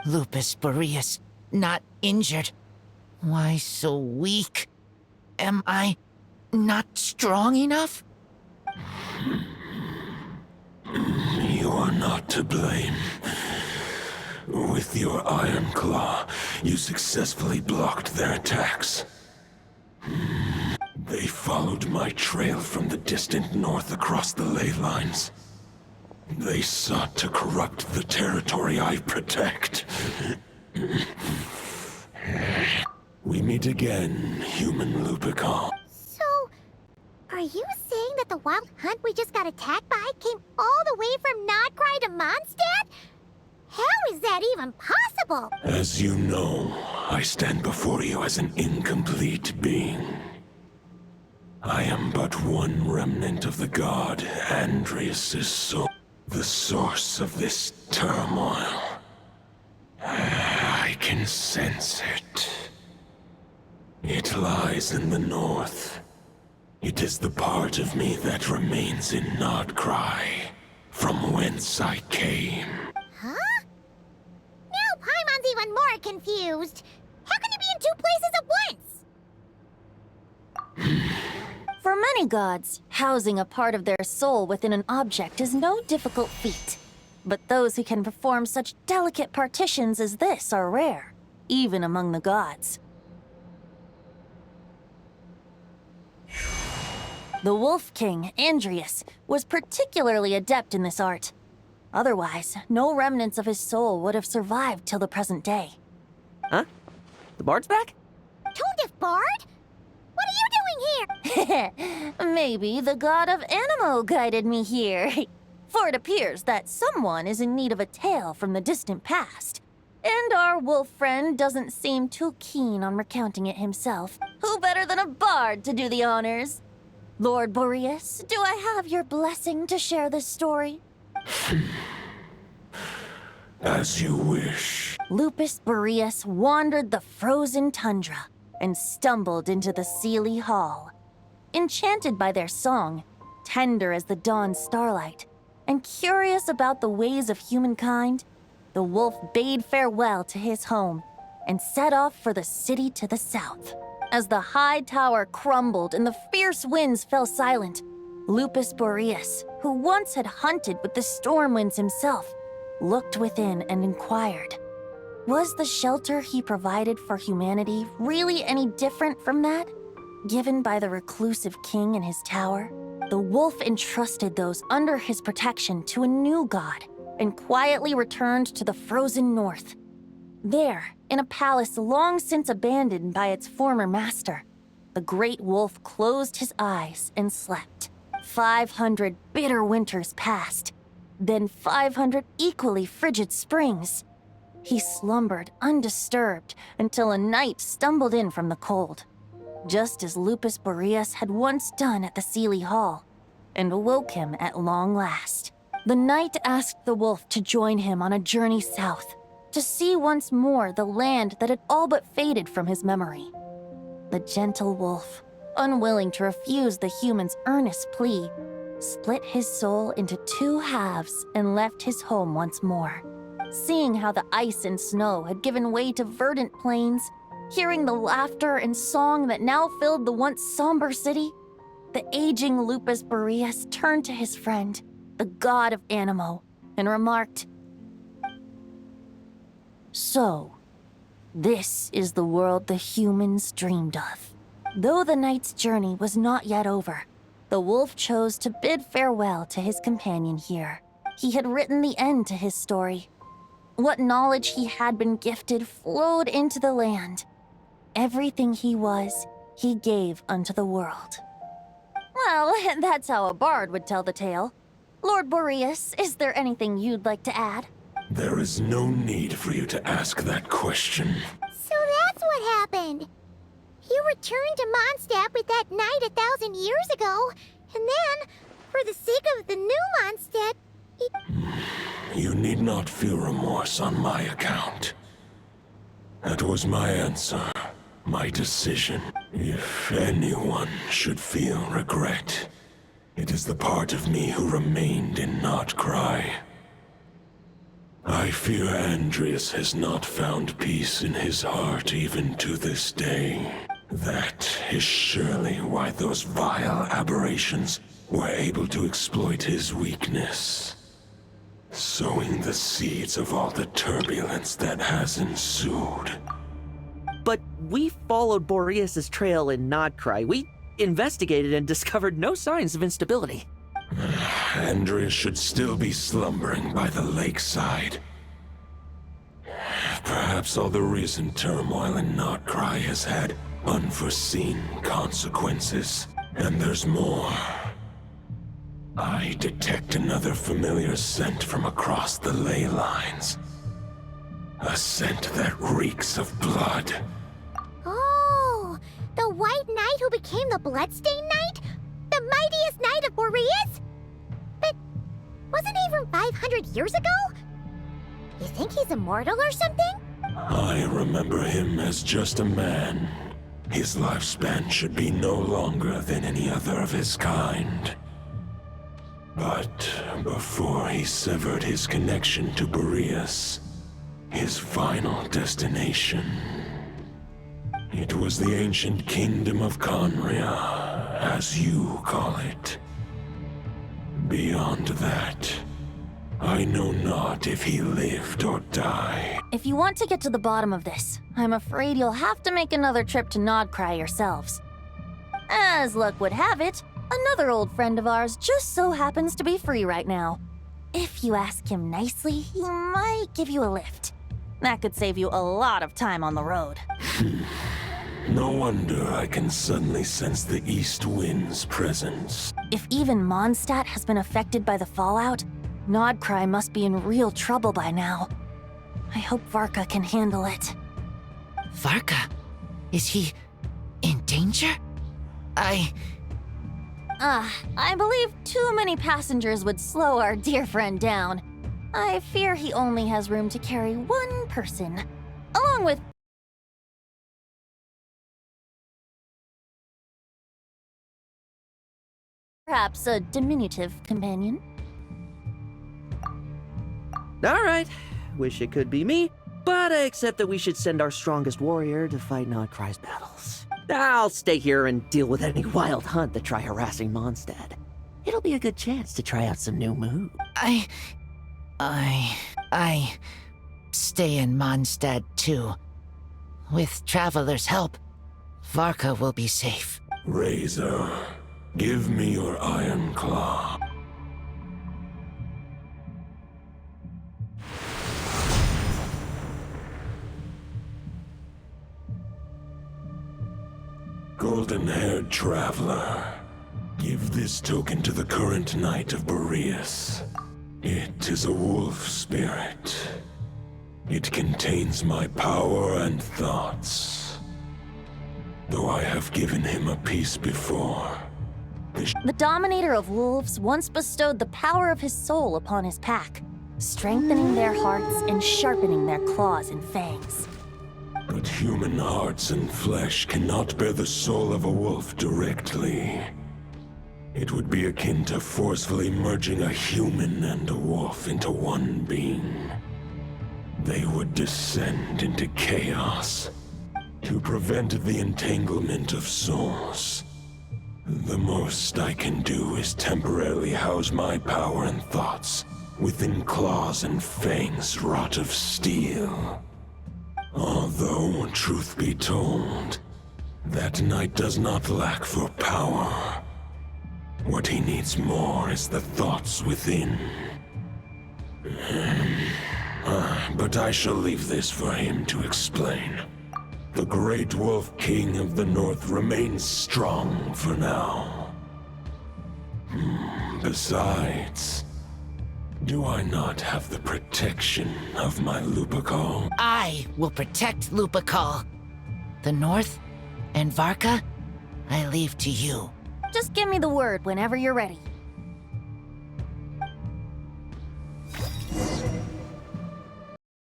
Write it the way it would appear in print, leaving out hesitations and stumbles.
Lupus Boreas, not injured. Why so weak? Am I not strong enough? You are not to blame. With your Iron Claw, you successfully blocked their attacks. They followed my trail from the distant north across the ley lines. They sought to corrupt the territory I protect. We meet again, human Lupicon. So, are you saying that the wild hunt we just got attacked by came all the way from Nod-krai to Mondstadt? How is that even possible? As you know, I stand before you as an incomplete being. I am but one remnant of the god Andreas' soul, the source of this turmoil. I can sense it. It lies in the north. It is the part of me that remains in Nod-krai, from whence I came. Huh? Now Paimon's even more confused. How can you be in two places at once? For many gods, housing a part of their soul within an object is no difficult feat. But those who can perform such delicate partitions as this are rare, even among the gods. The Wolf King, Andreas, was particularly adept in this art. Otherwise, no remnants of his soul would have survived till the present day. Huh? The bard's back? Tone Bard? What are you doing here? Maybe the god of Animo guided me here. For it appears that someone is in need of a tale from the distant past. And our wolf friend doesn't seem too keen on recounting it himself. Who better than a bard to do the honors? Lord Boreas, do I have your blessing to share this story? As you wish. Lupus Boreas wandered the frozen tundra and stumbled into the Seelie Hall. Enchanted by their song, tender as the dawn's starlight, and curious about the ways of humankind, the wolf bade farewell to his home and set off for the city to the south. As the high tower crumbled and the fierce winds fell silent, Lupus Boreas, who once had hunted with the storm winds himself, looked within and inquired, was the shelter he provided for humanity really any different from that given by the reclusive king in his tower? The wolf entrusted those under his protection to a new god and quietly returned to the frozen north. There, in a palace long since abandoned by its former master, the great wolf closed his eyes and slept. 500 bitter winters passed, then 500 equally frigid springs. He slumbered undisturbed until a night stumbled in from the cold, just as Lupus Boreas had once done at the Seelie Hall, and awoke him at long last. The night asked the wolf to join him on a journey south, to see once more the land that had all but faded from his memory. The gentle wolf, unwilling to refuse the human's earnest plea, split his soul into two halves and left his home once more. Seeing how the ice and snow had given way to verdant plains, hearing the laughter and song that now filled the once somber city, the aging Lupus Boreas turned to his friend, the god of Animo, and remarked, "So, this is the world the humans dreamed of." Though the night's journey was not yet over, the wolf chose to bid farewell to his companion here. He had written the end to his story. What knowledge he had been gifted flowed into the land. Everything he was, he gave unto the world. Well, that's how a bard would tell the tale. Lord Boreas, is there anything you'd like to add? There is no need for you to ask that question. So that's what happened. You returned to Mondstadt with that night 1,000 years ago, and then, for the sake of the new Mondstadt, You need not feel remorse on my account. That was my answer, my decision. If anyone should feel regret, it is the part of me who remained in Nod-krai. I fear Andreas has not found peace in his heart even to this day. That is surely why those vile aberrations were able to exploit his weakness, sowing the seeds of all the turbulence that has ensued. But we followed Boreas' trail in Nod-krai. We investigated and discovered no signs of instability. Andreas should still be slumbering by the lakeside. Perhaps all the recent turmoil in Nod-krai has had unforeseen consequences. And there's more. I detect another familiar scent from across the ley lines. A scent that reeks of blood. Oh, the White Knight who became the Bloodstained Knight? The mightiest knight of Boreas? But wasn't he from 500 years ago? You think he's immortal or something? I remember him as just a man. His lifespan should be no longer than any other of his kind. But before he severed his connection to Boreas, his final destination, it was the ancient kingdom of Conria, as you call it. Beyond that, I know not if he lived or died. If you want to get to the bottom of this, I'm afraid you'll have to make another trip to Nod-krai yourselves. As luck would have it, another old friend of ours just so happens to be free right now. If you ask him nicely, he might give you a lift. That could save you a lot of time on the road. No wonder I can suddenly sense the east wind's presence. If even Mondstadt has been affected by the fallout, Nod-krai must be in real trouble by now. I hope Varka can handle it. Varka? Is he in danger? I believe too many passengers would slow our dear friend down. I fear he only has room to carry one person, along with perhaps a diminutive companion. Alright, wish it could be me, but I accept that we should send our strongest warrior to fight Nod-krai's battles. I'll stay here and deal with any wild hunt that try harassing Mondstadt. It'll be a good chance to try out some new moves. I stay in Mondstadt too. With Traveler's help, Varka will be safe. Razor, give me your iron claw. Golden-haired traveler, give this token to the current knight of Boreas. It is a wolf spirit. It contains my power and thoughts. Though I have given him a piece before, The Dominator of Wolves once bestowed the power of his soul upon his pack, strengthening their hearts and sharpening their claws and fangs. but human hearts and flesh cannot bear the soul of a wolf directly. It would be akin to forcefully merging a human and a wolf into one being. They would descend into chaos. To prevent the entanglement of souls, the most I can do is temporarily house my power and thoughts within claws and fangs wrought of steel. Although, truth be told, that knight does not lack for power. What he needs more is the thoughts within. But I shall leave this for him to explain. The Great Wolf King of the North remains strong for now. Besides, do I not have the protection of my Lupacol? I will protect Lupacol. The North and Varka, I leave to you. Just give me the word whenever you're ready.